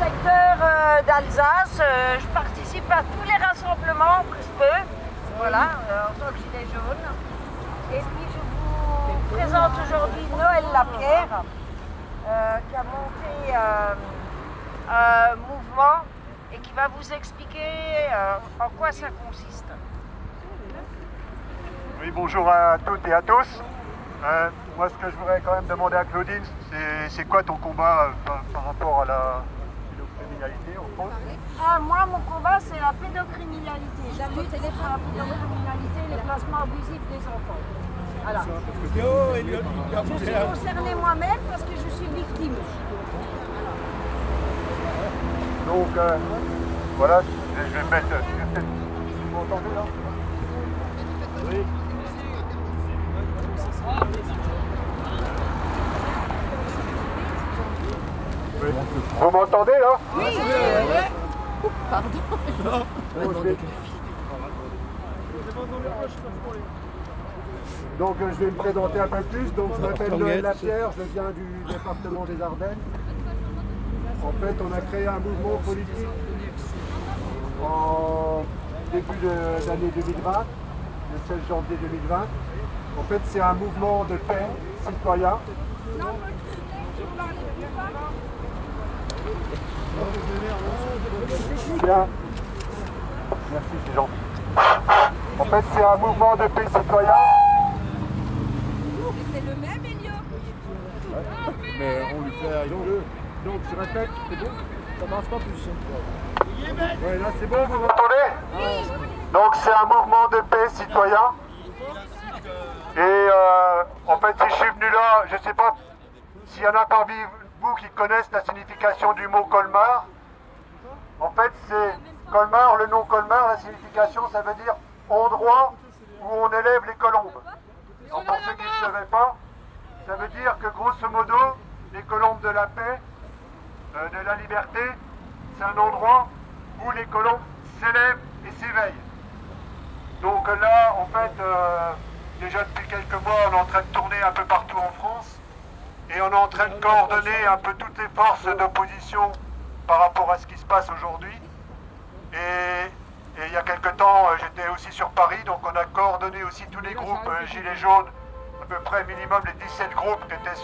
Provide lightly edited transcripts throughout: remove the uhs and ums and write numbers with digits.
secteur d'Alsace. Je participe à tous les rassemblements que je peux, voilà, en tant que gilet jaune. Et puis je vous présente aujourd'hui Noël Lapierre, qui a monté un mouvement et qui va vous expliquer en quoi ça consiste. Oui, bonjour à toutes et à tous. Moi, ce que je voudrais quand même demander à Claudine, c'est quoi ton combat par rapport à la pédocriminalité en France? Moi, mon combat, c'est la pédocriminalité. Je lutte contre la pédocriminalité et les placements abusifs des enfants. Voilà. Je suis concernée moi-même parce que je suis victime. Donc, voilà, je vais mettre... Vous m'entendez là? Oui. Vous m'entendez là? Oui. Pardon. Donc je vais me présenter un peu plus. Donc je m'appelle Noël Lapierre, je viens du département des Ardennes. En fait, on a créé un mouvement politique en début de l'année 2020, le 16 janvier 2020. En fait, c'est un mouvement de paix citoyen. Bien. Merci, c'est gentil. En fait, c'est un mouvement de paix citoyen. C'est le même, Elio. Mais on lui fait donc je répète, c'est bon? Ça marche pas plus. Ouais, là c'est bon, vous m'entendez? Donc c'est un mouvement de paix citoyen. Et en fait, si je suis venu là, je ne sais pas s'il y en a parmi vous qui connaissent la signification du mot Colmar. En fait, c'est Colmar, le nom Colmar, la signification, ça veut dire endroit où on élève les colombes. Donc pour ceux qui ne savaient pas, ça veut dire que grosso modo, les colombes de la paix, de la liberté, c'est un endroit où les colombes s'élèvent et s'éveillent. Donc là, en fait, déjà depuis quelques mois, on est en train de tourner un peu partout en France et on est en train de coordonner un peu toutes les forces d'opposition par rapport à ce qui se passe aujourd'hui. Et il y a quelques temps, j'étais aussi sur Paris, donc on a coordonné aussi tous les groupes Gilets jaunes, à peu près minimum les 17 groupes qui étaient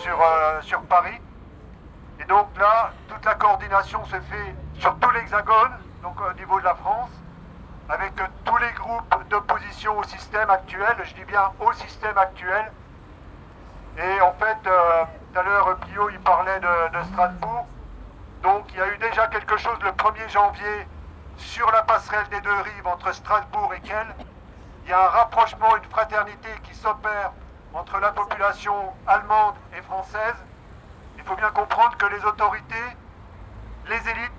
sur Paris. Et donc là, toute la coordination se fait sur tout l'Hexagone, donc au niveau de la France, avec tous les groupes d'opposition au système actuel, je dis bien au système actuel. Et en fait, tout à l'heure, Pio, il parlait de Strasbourg. Donc il y a eu déjà quelque chose le 1er janvier sur la passerelle des deux rives entre Strasbourg et Kiel. Il y a un rapprochement, une fraternité qui s'opère entre la population allemande et française. Il faut bien comprendre que les autorités, les élites,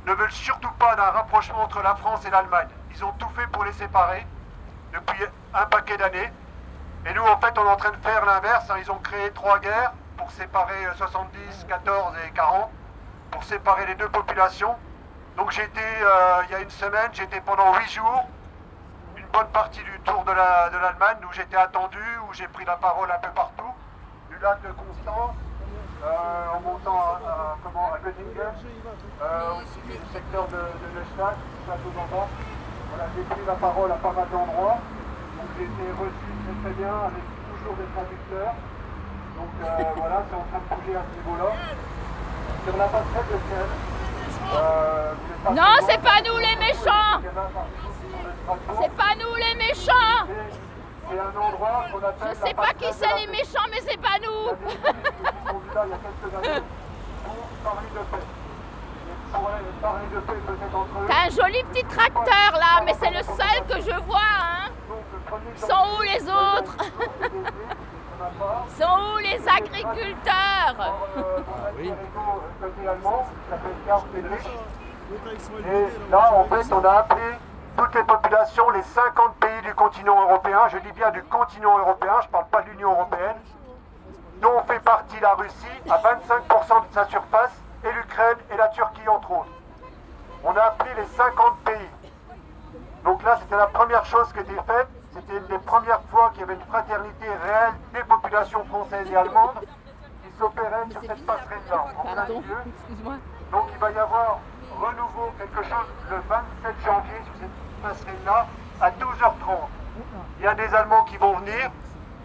ne veulent surtout pas d'un rapprochement entre la France et l'Allemagne. Ils ont tout fait pour les séparer depuis un paquet d'années. Et nous, en fait, on est en train de faire l'inverse. Ils ont créé 3 guerres pour séparer 70, 14 et 40, pour séparer les deux populations. Donc j'ai été, il y a une semaine, j'étais pendant 8 jours, une bonne partie du tour de l'Allemagne, où j'étais attendu, où j'ai pris la parole un peu partout, du lac de Constance, en montant à Göttingen, aussi du secteur de Neustadt, château d'en bas. Voilà, j'ai pris la parole à pas mal d'endroits, donc j'ai été reçu très bien, avec toujours des traducteurs. Donc voilà, c'est en train de bouger à ce niveau-là. Sur la passerelle de Kiel. Non, c'est pas nous les méchants! C'est pas nous les méchants! C'est un endroit qu'on appelle. Je sais pas qui c'est les méchants, mais c'est pas nous! T'as un joli petit tracteur là, mais c'est le seul que je vois, hein! Sont où les autres? Sont où les agriculteurs? Et là, en fait, on a appelé toutes les populations, les 50 pays du continent européen, je dis bien du continent européen, je ne parle pas de l'Union européenne, dont on fait partie la Russie à 25% de sa surface, et l'Ukraine et la Turquie entre autres. On a appelé les 50 pays. Donc là, c'était la première chose qui était faite. C'était une des premières fois qu'il y avait une fraternité réelle des populations françaises et allemandes qui s'opérait sur cette passerelle-là. Pardon, excuse-moi. Donc il va y avoir renouveau quelque chose le 27 janvier sur cette passerelle-là à 12h30. Il y a des Allemands qui vont venir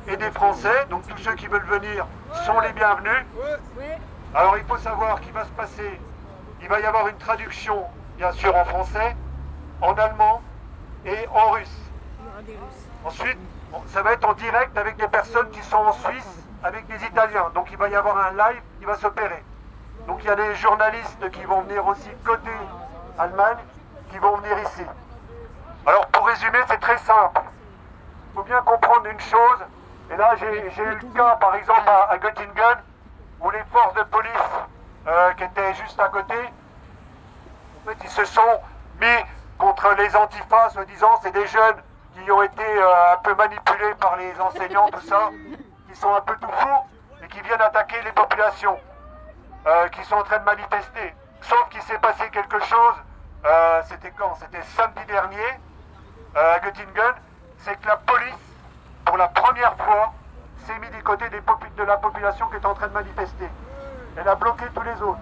et des Français, donc tous ceux qui veulent venir sont les bienvenus. Alors il faut savoir qu'il va se passer, il va y avoir une traduction bien sûr en français, en allemand et en russe. Ensuite, ça va être en direct avec des personnes qui sont en Suisse, avec des Italiens. Donc il va y avoir un live qui va s'opérer. Donc il y a des journalistes qui vont venir aussi côté Allemagne, qui vont venir ici. Alors pour résumer, c'est très simple. Il faut bien comprendre une chose. Et là, j'ai eu le cas, par exemple, à Göttingen, où les forces de police qui étaient juste à côté, en fait, ils se sont mis contre les antifas, soi-disant, c'est des jeunes qui ont été un peu manipulés par les enseignants, tout ça, qui sont un peu tout fous et qui viennent attaquer les populations qui sont en train de manifester. Sauf qu'il s'est passé quelque chose, c'était quand? C'était samedi dernier, à Göttingen, c'est que la police, pour la première fois, s'est mise du côté de la population qui est en train de manifester. Elle a bloqué tous les autres.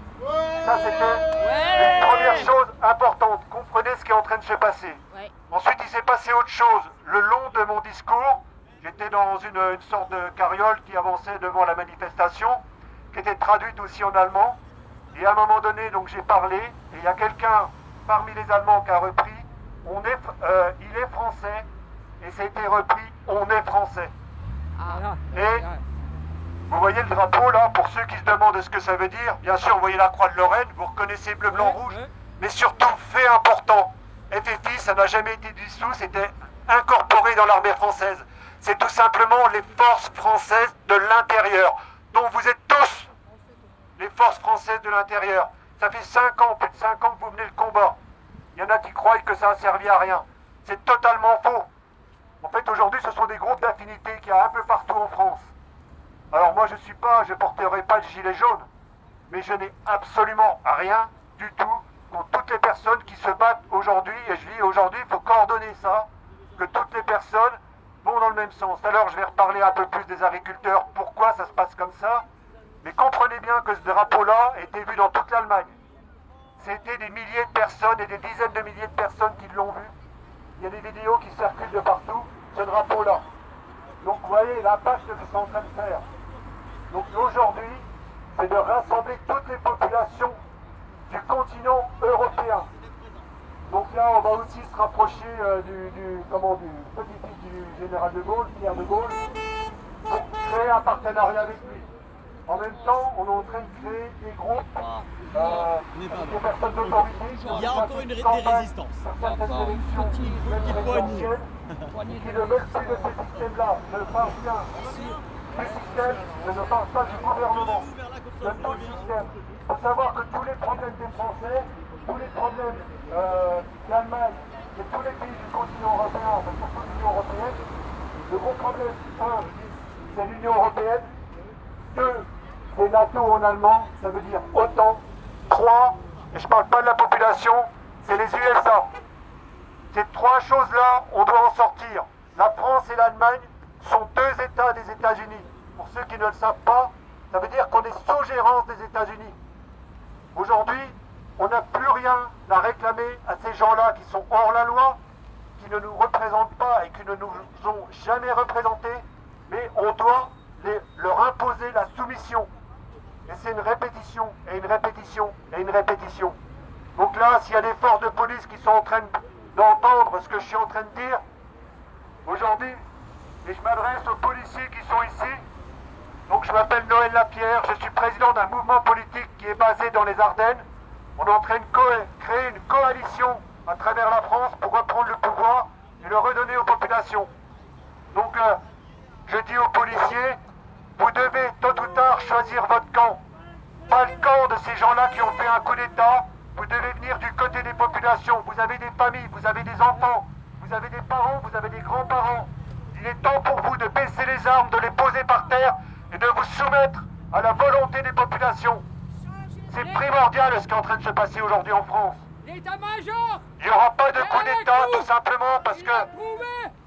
Ça, c'était une première chose importante. Comprenez ce qui est en train de se passer. Ensuite, il s'est passé autre chose. Le long de mon discours, j'étais dans une sorte de carriole qui avançait devant la manifestation, qui était traduite aussi en allemand. Et à un moment donné, donc j'ai parlé, et il y a quelqu'un parmi les Allemands qui a repris il est français, et ça a été repris, on est français. Et vous voyez le drapeau là, pour ceux qui se demandent ce que ça veut dire, bien sûr vous voyez la croix de Lorraine, vous reconnaissez bleu, blanc, rouge, mais surtout, fait important, FFI ça n'a jamais été dissous, c'était incorporé dans l'armée française. C'est tout simplement les forces françaises de l'intérieur, dont vous êtes tous les forces françaises de l'intérieur. Ça fait 5 ans, plus de 5 ans que vous venez le combat. Il y en a qui croient que ça a servi à rien. C'est totalement faux. En fait, aujourd'hui, ce sont des groupes d'affinités qu'il y a un peu partout en France. Alors moi, je porterai pas de gilet jaune, mais je n'ai absolument rien du tout contre toutes les personnes qui se battent aujourd'hui. Et je dis aujourd'hui, il faut coordonner ça, que toutes les personnes vont dans le même sens. Alors, je vais reparler un peu plus des agriculteurs, pourquoi ça se passe comme ça. Mais comprenez bien que ce drapeau-là a été vu dans toute l'Allemagne. C'était des milliers de personnes et des dizaines de milliers de personnes qui l'ont vu. Il y a des vidéos qui circulent de partout, ce drapeau-là. Donc vous voyez l'impact que c'est en train de faire. Donc aujourd'hui, c'est de rassembler toutes les populations du continent européen. Donc là, on va aussi se rapprocher du petit-fils du général de Gaulle, Pierre de Gaulle, pour créer un partenariat avec lui. En même temps, on est en train de créer des groupes, des personnes d'autorité. Il y a encore des résistances. Certaines élections qui ne veulent plus de ce système-là, ne parlent bien du système, ne parlent pas du gouvernement, de tout le système. Il faut savoir que tous les problèmes des Français, tous les problèmes d'Allemagne et tous les pays du continent européen, enfin surtout l'Union européenne, le gros problème, 1, c'est l'Union européenne. 2, c'est NATO en allemand, ça veut dire OTAN. 3, et je ne parle pas de la population, c'est les USA. Ces 3 choses-là, on doit en sortir. La France et l'Allemagne sont 2 États des États-Unis. Pour ceux qui ne le savent pas, ça veut dire qu'on est sous gérance des États-Unis. Aujourd'hui, on n'a plus rien à réclamer à ces gens-là qui sont hors la loi, qui ne nous représentent pas et qui ne nous ont jamais représentés, mais on doit leur imposer la soumission. Et c'est une répétition, et une répétition, et une répétition. Donc là, s'il y a des forces de police qui sont en train d'entendre ce que je suis en train de dire, aujourd'hui, et je m'adresse aux policiers qui sont ici, donc je m'appelle Noël Lapierre, je suis président d'un mouvement politique qui est basé dans les Ardennes. On est en train de créer une coalition à travers la France pour reprendre le pouvoir et le redonner aux populations. Donc je dis aux policiers, vous devez tôt ou tard choisir votre camp. Pas le camp de ces gens-là qui ont fait un coup d'État. Vous devez venir du côté des populations. Vous avez des familles, vous avez des enfants, vous avez des parents, vous avez des grands-parents. Il est temps pour vous de baisser les armes, de les poser par terre et de vous soumettre à la volonté des populations. C'est primordial ce qui est en train de se passer aujourd'hui en France. L'état-major! Il n'y aura pas de coup d'État tout simplement parce que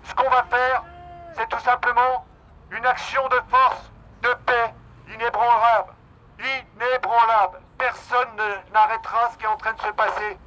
ce qu'on va faire, c'est tout simplement une action de force, de paix, inébranlable. Inébranlable. personne n'arrêtera ce qui est en train de se passer.